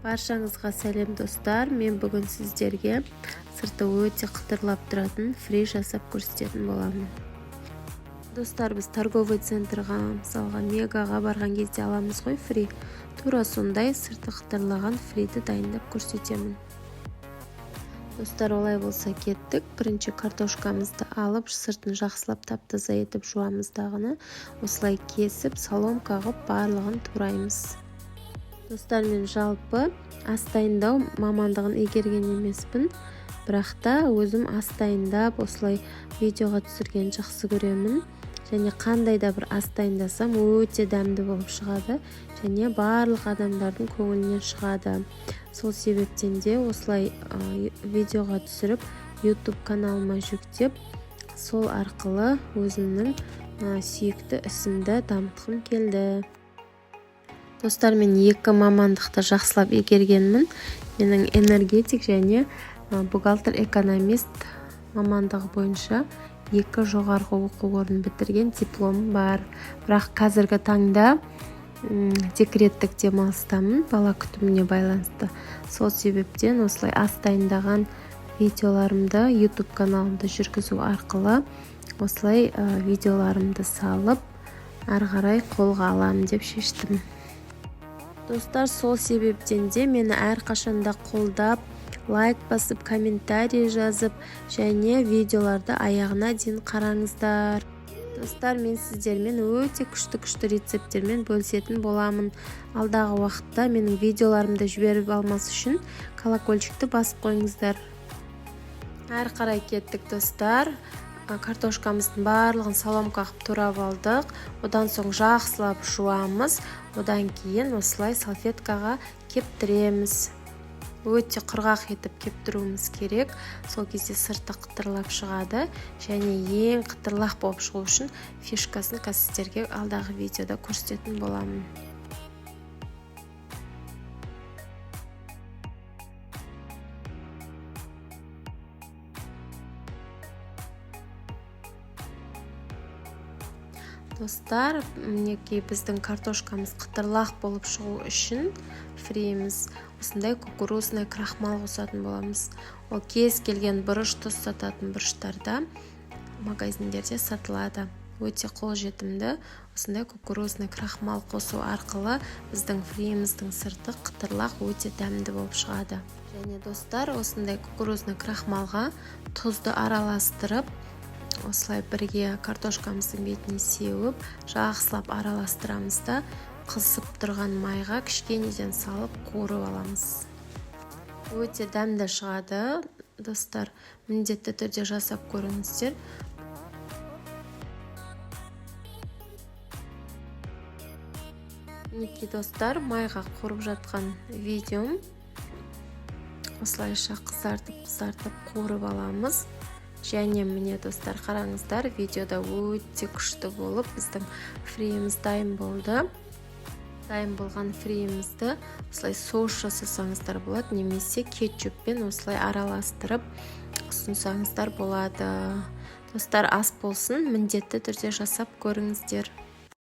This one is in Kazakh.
Баршаңызға сәлем достар. Мен бүгін сіздерге сырты өте қытырлап тұратын фри жасап көрсететін боламын. Достар, біз торговый центрға, мысалға мегаға барған кезде аламыз ғой фри. Тура сондай сырты қытырлаған фриді дайындап көрсетемін. Достар, олай болса кеттік. Бірінші картошкамызды алып, сыртын жақсылап тап-таза етіп жуамыз дағыны. Осылай кесіп, соломка қылып барлығын тураймыз. Достар, мен жалпы ас дайындау мамандығын игерген емеспін, бірақ та өзім ас дайындап осылай видеоға түсірген жақсы көремін. Және қандай да бір ас дайындасам өте дәмді болып шығады, және барлық адамдардың көңілінен шығады. Сол себептен де осылай видеоға түсіріп YouTube каналыма жүктеп, сол арқылы өзімнің сүйікті ісімді дамытқым келді. Достар, мен екі мамандықты жақсылап игергенмін. Менің энергетик және бухгалтер экономист мамандығы бойынша екі жоғарғы оқу орнын бітірген диплом бар. Бірақ қазіргі таңда декреттік демалыстамын, бала күтіміне байланысты. Сол себептен осылай ас дайындаған видеоларымды YouTube каналымды жүргізу арқылы осылай видеоларымды салып, ары қарай қолға аламын деп шештім. Достар, сол себептен де мені әрқашанда қолдап, лайк басып, комментарий жазып, және видеоларды аяғына дейін қараңыздар. Достар, мен сіздермен өте күшті рецепттермен бөлісетін боламын. Алдағы уақытта менің видеоларымды жіберіп алмас үшін колокольчикті басып қойыңыздар. Әрі қарай кеттік достар. Картошкамыздың барлығын соломка қылып турап алдық. Одан соң жақсылап жуамыз. Одан кейін осылай салфеткаға кептіреміз. Өте құрғақ етіп кептіруіміз керек. Сол кезде сырты қытырлап шығады. Және ең қытырлақ болып шығу үшін фишкасын сіздерге алдағы видеода көрсететін боламын. Достар, мінекей біздің картошкамыз қытырлақ болып шығу үшін фриіміз осындай кукурузный крахмал қосатын боламыз. Ол кез келген бұрыш тұз сататын бұрыштарда магазиндерде сатылады. Өте қолжетімді осындай кукурузный крахмал қосу арқылы біздің фриіміздің сырты қытырлақ өте дәмді болып шығады. Және достар, осындай кукурузный крахмалға тұзды араластырып, осылай бірге картошкамыздың бетіне сеуіп, жақсылап араластырамыз да, қызып тұрған майға кішкенеден салып қуырып аламыз. Өте дәмді шығады, достар. Міндетті түрде жасап көріңіздер. Мінекей достар, майға қуырып жатқан видеом осылайша қызартып қуырып аламыз. Және міне достар, қараңыздар, видеода өте күшті болып біздің фриіміз дайын болды. Дайын болған фриімізді осылай соус жасасаңыздар болады, немесе кетчуппен осылай араластырып ұсынсаңыздар болады. Достар, ас болсын, міндетті түрде жасап көріңіздер.